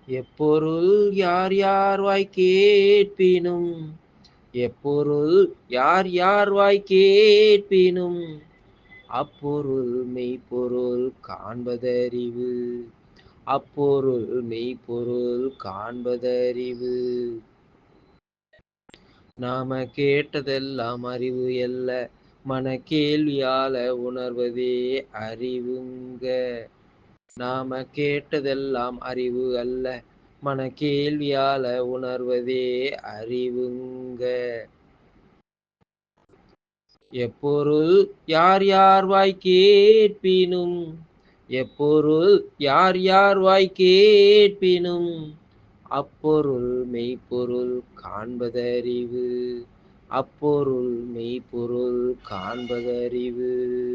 எப்பொருள் யார் யார் வாய் கேட்பினும் எப்பொருள் யார் யார் வாய் கேட்பினும் அப்பொருள் மெய்ப்பொருள் காண்பதறிவு அப்பொருள் மெய்ப்பொருள் காண்பதறிவு. நாம கேட்டதெல்லாம் அறிவு அல்ல, மன கேள்வியால உணர்வதே அறிவுங்க. நாம கேட்டதெல்லாம் அறிவு அல்ல, மன கேள்வியால உணர்வதே அறிவுங்க. எப்பொருள் யார் யார் வாய் கேட்பினும் எப்பொருள் யார் யார் வாய் கேட்பினும் அப்பொருள் மெய்ப்பொருள் காண்பதறிவு அப்பொருள் மெய்ப்பொருள் காண்பதறிவு.